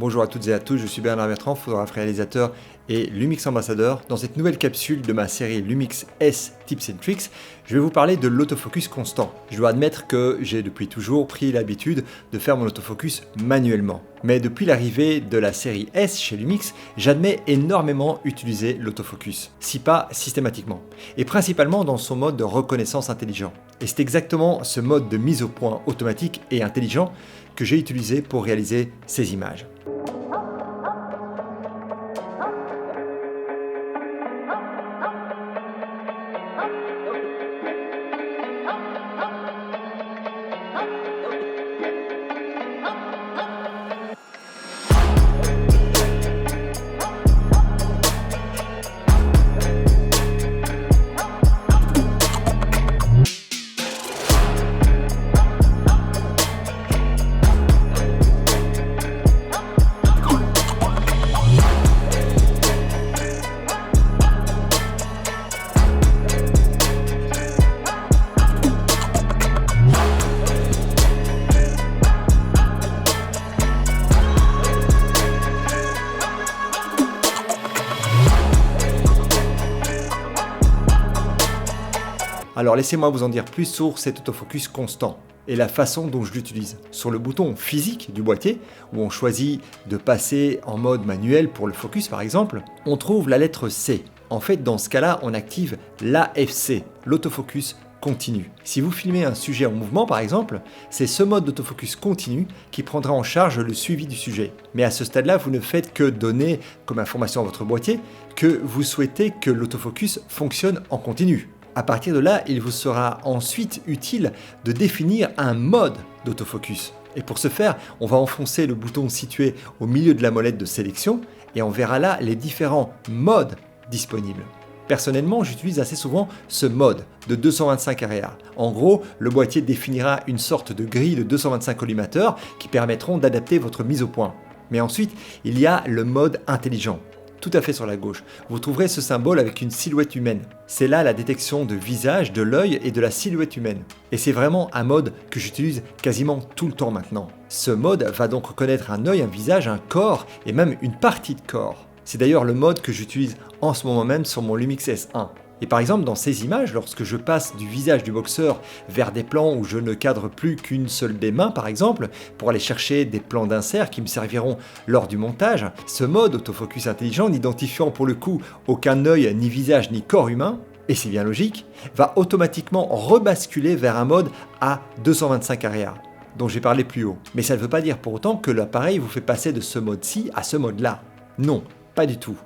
Bonjour à toutes et à tous, je suis Bernard Bertrand, photographe réalisateur et Lumix ambassadeur. Dans cette nouvelle capsule de ma série Lumix S Tips and Tricks, je vais vous parler de l'autofocus constant. Je dois admettre que j'ai depuis toujours pris l'habitude de faire mon autofocus manuellement. Mais depuis l'arrivée de la série S chez Lumix, j'admets énormément utiliser l'autofocus, si pas systématiquement, et principalement dans son mode de reconnaissance intelligent. Et c'est exactement ce mode de mise au point automatique et intelligent que j'ai utilisé pour réaliser ces images. Alors laissez-moi vous en dire plus sur cet autofocus constant et la façon dont je l'utilise. Sur le bouton physique du boîtier, où on choisit de passer en mode manuel pour le focus par exemple, on trouve la lettre C. En fait, dans ce cas-là, on active l'AFC, l'autofocus continu. Si vous filmez un sujet en mouvement par exemple, c'est ce mode d'autofocus continu qui prendra en charge le suivi du sujet. Mais à ce stade-là, vous ne faites que donner comme information à votre boîtier que vous souhaitez que l'autofocus fonctionne en continu. À partir de là, il vous sera ensuite utile de définir un mode d'autofocus. Et pour ce faire, on va enfoncer le bouton situé au milieu de la molette de sélection et on verra là les différents modes disponibles. Personnellement, j'utilise assez souvent ce mode de 225 area. En gros, le boîtier définira une sorte de grille de 225 collimateurs qui permettront d'adapter votre mise au point. Mais ensuite, il y a le mode intelligent. Tout à fait sur la gauche, vous trouverez ce symbole avec une silhouette humaine. C'est là la détection de visage, de l'œil et de la silhouette humaine. Et c'est vraiment un mode que j'utilise quasiment tout le temps maintenant. Ce mode va donc reconnaître un œil, un visage, un corps et même une partie de corps. C'est d'ailleurs le mode que j'utilise en ce moment même sur mon Lumix S1. Et par exemple, dans ces images, lorsque je passe du visage du boxeur vers des plans où je ne cadre plus qu'une seule des mains, par exemple, pour aller chercher des plans d'insert qui me serviront lors du montage, ce mode autofocus intelligent, n'identifiant pour le coup aucun œil, ni visage, ni corps humain, et c'est bien logique, va automatiquement rebasculer vers un mode à 225 area, dont j'ai parlé plus haut. Mais ça ne veut pas dire pour autant que l'appareil vous fait passer de ce mode-ci à ce mode-là. Non, pas du tout.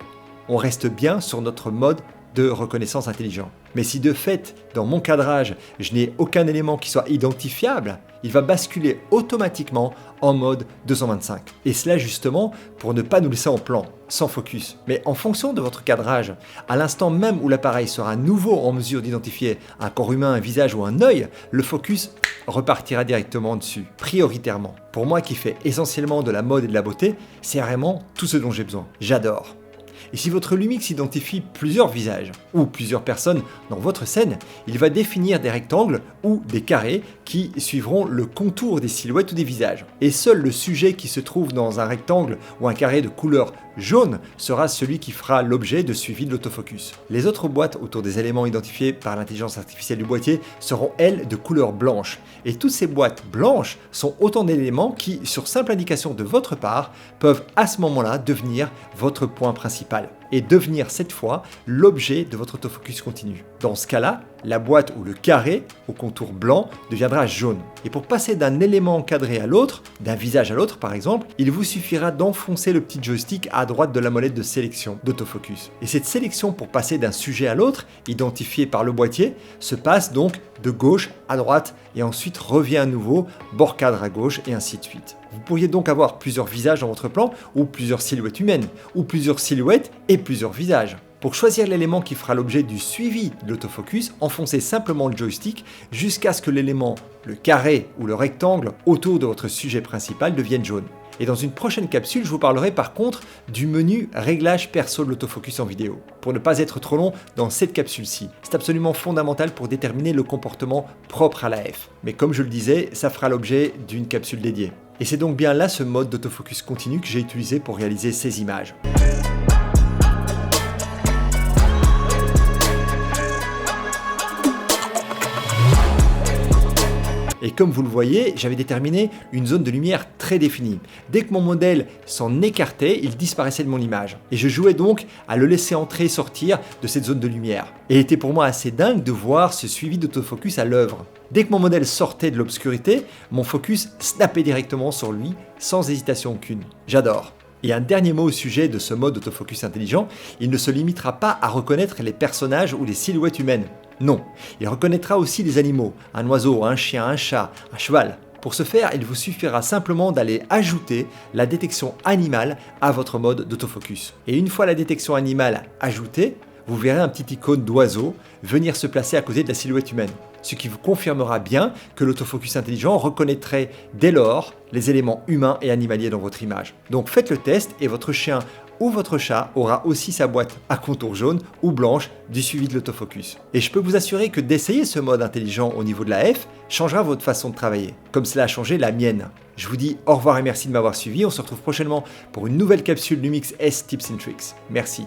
On reste bien sur notre mode de reconnaissance intelligent. Mais si de fait, dans mon cadrage, je n'ai aucun élément qui soit identifiable, il va basculer automatiquement en mode 225. Et cela justement pour ne pas nous laisser en plan, sans focus. Mais en fonction de votre cadrage, à l'instant même où l'appareil sera à nouveau en mesure d'identifier un corps humain, un visage ou un œil, le focus repartira directement dessus, prioritairement. Pour moi qui fais essentiellement de la mode et de la beauté, c'est vraiment tout ce dont j'ai besoin. J'adore. Et si votre Lumix identifie plusieurs visages ou plusieurs personnes dans votre scène, il va définir des rectangles ou des carrés qui suivront le contour des silhouettes ou des visages. Et seul le sujet qui se trouve dans un rectangle ou un carré de couleur jaune sera celui qui fera l'objet de suivi de l'autofocus. Les autres boîtes autour des éléments identifiés par l'intelligence artificielle du boîtier seront elles de couleur blanche. Et toutes ces boîtes blanches sont autant d'éléments qui, sur simple indication de votre part, peuvent à ce moment-là devenir votre point principal et devenir cette fois l'objet de votre autofocus continu. Dans ce cas-là, la boîte ou le carré au contour blanc deviendra jaune. Et pour passer d'un élément encadré à l'autre, d'un visage à l'autre par exemple, il vous suffira d'enfoncer le petit joystick à droite de la molette de sélection d'autofocus. Et cette sélection pour passer d'un sujet à l'autre, identifié par le boîtier, se passe donc de gauche à droite et ensuite revient à nouveau bord cadre à gauche et ainsi de suite. Vous pourriez donc avoir plusieurs visages dans votre plan ou plusieurs silhouettes humaines ou plusieurs silhouettes et plusieurs visages. Pour choisir l'élément qui fera l'objet du suivi de l'autofocus, enfoncez simplement le joystick jusqu'à ce que l'élément, le carré ou le rectangle autour de votre sujet principal devienne jaune. Et dans une prochaine capsule, je vous parlerai par contre du menu réglage perso de l'autofocus en vidéo. Pour ne pas être trop long dans cette capsule-ci, c'est absolument fondamental pour déterminer le comportement propre à l'AF. Mais comme je le disais, ça fera l'objet d'une capsule dédiée. Et c'est donc bien là ce mode d'autofocus continu que j'ai utilisé pour réaliser ces images. Et comme vous le voyez, j'avais déterminé une zone de lumière très définie. Dès que mon modèle s'en écartait, il disparaissait de mon image. Et je jouais donc à le laisser entrer et sortir de cette zone de lumière. Et il était pour moi assez dingue de voir ce suivi d'autofocus à l'œuvre. Dès que mon modèle sortait de l'obscurité, mon focus snappait directement sur lui, sans hésitation aucune. J'adore. Et un dernier mot au sujet de ce mode d'autofocus intelligent, il ne se limitera pas à reconnaître les personnages ou les silhouettes humaines. Non, il reconnaîtra aussi les animaux, un oiseau, un chien, un chat, un cheval. Pour ce faire, il vous suffira simplement d'aller ajouter la détection animale à votre mode d'autofocus. Et une fois la détection animale ajoutée, vous verrez un petit icône d'oiseau venir se placer à côté de la silhouette humaine. Ce qui vous confirmera bien que l'autofocus intelligent reconnaîtrait dès lors les éléments humains et animaliers dans votre image. Donc faites le test et votre chien ou votre chat aura aussi sa boîte à contour jaune ou blanche du suivi de l'autofocus. Et je peux vous assurer que d'essayer ce mode intelligent au niveau de la F changera votre façon de travailler, comme cela a changé la mienne. Je vous dis au revoir et merci de m'avoir suivi. On se retrouve prochainement pour une nouvelle capsule Lumix S Tips and Tricks. Merci.